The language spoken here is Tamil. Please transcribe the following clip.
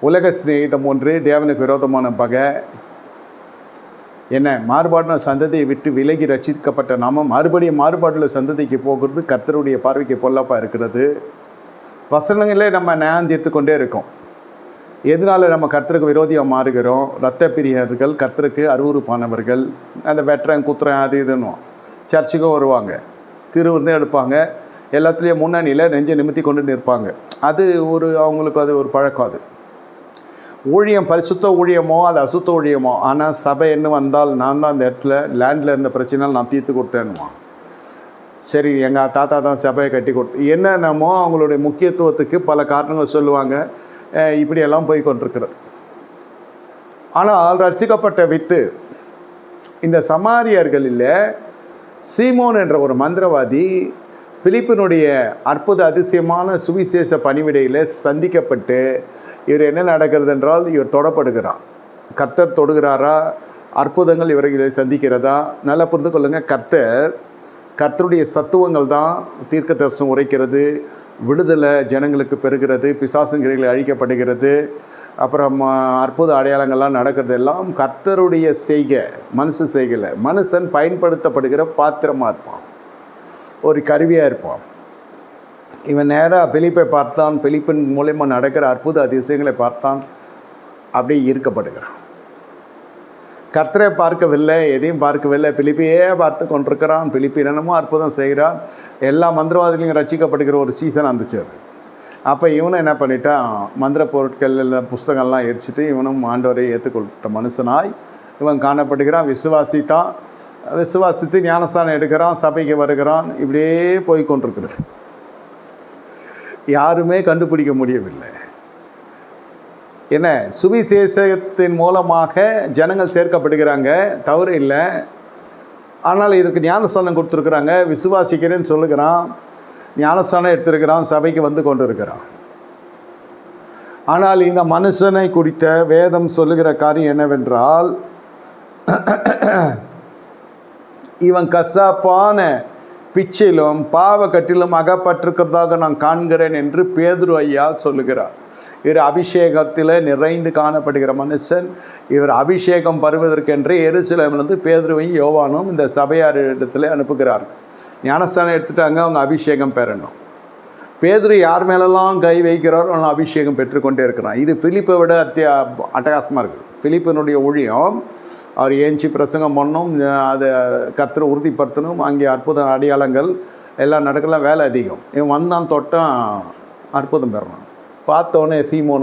உலக சிநேகிதம் ஒன்று, தேவனுக்கு விரோதமான பகை. என்ன மாறுபாடுன சந்ததியை விட்டு விலகி ரட்சிக்கப்பட்ட நாம மறுபடியும் மாறுபாடுள்ள சந்ததிக்கு போகிறது கர்த்தருடைய பார்வைக்கு பொல்லாப்பாக இருக்கிறது. வசனங்களே நம்ம நியாயம் தீர்த்து கொண்டே இருக்கோம். எதனால் நம்ம கர்த்தருக்கு விரோதியாக மாறுகிறோம்? இரத்த பிரியர்கள், கர்த்தருக்கு அருவருப்பானவர்கள், அந்த வெட்டுறன் குத்துறன் அது இதுன்னு சர்ச்சுக்கும் வருவாங்க, திருவிருந்து எடுப்பாங்க, எல்லாத்துலேயும் முன்னணியில் நெஞ்சை நிமித்தி கொண்டு நிற்பாங்க. அது அவங்களுக்கு அது ஒரு பழக்கம். அது ஊழியம் பரிசுத்த ஊழியமோ அது அசுத்த ஊழியமோ, ஆனால் சபை என்ன வந்தால் நான் தான் அந்த இடத்துல லேண்டில் இருந்த பிரச்சனைகள் நான் தீர்த்து கொடுத்தேன்னுமா. சரி, எங்கள் தாத்தா தான் சபையை கட்டி கொடுத்து என்னென்னமோ அவங்களுடைய முக்கியத்துவத்துக்கு பல காரணங்கள் சொல்லுவாங்க. இப்படியெல்லாம் போய் கொண்டிருக்கிறது. ஆனால் ரட்சிக்கப்பட்ட வித்து இந்த சமாரியர்களில் சீமோன் என்ற ஒரு மந்திரவாதி பிலிப்பினுடைய அற்புத அதிசயமான சுவிசேஷ பணிவிடையில் சந்திக்கப்பட்டு இவர் என்ன நடக்கிறது என்றால் இவர் தொடப்படுகிறார். கர்த்தர் தொடுகிறாரா? அற்புதங்கள் இவர்களை சந்திக்கிறதா? நல்லா புரிந்து கொள்ளுங்கள். கர்த்தருடைய சத்துவங்கள் தான் தீர்க்க தரிசனம் உரைக்கிறது, விடுதலை ஜனங்களுக்கு பெறுகிறது, பிசாசுங்கிரிகள் அழிக்கப்படுகிறது, அப்புறம் அற்புத அடையாளங்கள்லாம் நடக்கிறது. எல்லாம் கர்த்தருடைய செய்கை, மனுஷ செய்கையில். மனுஷன் பயன்படுத்தப்படுகிற பாத்திரமாக இருப்பான், ஒரு கருவியாக இருப்பான். இவன் நேராக பிலிப்பை பார்த்தான், பிலிப்பின் மூலயமா நடக்கிற அற்புத அதிசயங்களை பார்த்தான், அப்படியே ஈர்க்கப்படுகிறான். கர்த்தரை பார்க்கவில்லை, எதையும் பார்க்கவில்லை, பிலிப்பையே பார்த்து கொண்டிருக்கிறான். பிலிப்பி என்னென்னமோ அற்புதம் செய்கிறான். எல்லா மந்திரவாதிகளையும் ரட்சிக்கப்படுகிற ஒரு சீசன் வந்துச்சு அது. அப்போ இவனும் என்ன பண்ணிட்டான், மந்திர பொருட்கள் புஸ்தகம்லாம் எரிச்சிட்டு இவனும் ஆண்டவரை ஏற்றுக்கொள்கிற மனுஷனாய் இவன் காணப்படுகிறான். விசுவாசித்து ஞானஸ்தானம் எடுக்கிறான், சபைக்கு வருகிறான். இப்படியே போய் கொண்டிருக்கிறது. யாருமே கண்டுபிடிக்க முடியவில்லை. என்ன, சுவிசேஷத்தின் மூலமாக ஜனங்கள் சேர்க்கப்படுகிறாங்க, தவறு இல்லை. ஆனால் இதுக்கு ஞானஸ்தானம் கொடுத்துருக்குறாங்க, விசுவாசிக்கிறேன்னு சொல்லுகிறான், ஞானஸ்தானம் எடுத்திருக்கிறான், சபைக்கு வந்து கொண்டு இருக்கிறான். ஆனால் இந்த மனுஷனை குறித்த வேதம் சொல்லுகிற காரியம் என்னவென்றால், இவன் கசாப்பான பிச்சிலும் பாவக்கட்டிலும் அகப்பட்டிருக்கிறதாக நான் காண்கிறேன் என்று பேதுரு ஐயா சொல்லுகிறார். இவர் அபிஷேகத்தில் நிறைந்து காணப்படுகிற மனுஷன். இவர் அபிஷேகம் பருவதற்கென்று எருசலேமிலிருந்து பேதுருவையும் யோவானும் இந்த சபையார் இடத்துல அனுப்புகிறார்கள். ஞானஸ்தானம் எடுத்துட்டாங்க, அவங்க அபிஷேகம் பெறணும். பேதுரு யார் மேலெல்லாம் கை வைக்கிறாரோ அவன் அபிஷேகம் பெற்றுக்கொண்டே இருக்கிறான். இது பிலிப்பை விட அட்டகாசமாக இருக்குது. பிலிப்பினுடைய ஊழியம், அவர் ஏஞ்சி பிரசங்கம் பண்ணணும், அதை கர்த்தரை உறுதிப்படுத்தணும், அங்கே அற்புத அடையாளங்கள் எல்லாம் நடக்கலாம், வேலை அதிகம். இவன் வந்தான் தொட்டான் அற்புதம் பெறணும். பார்த்தோன்னே சீமோன்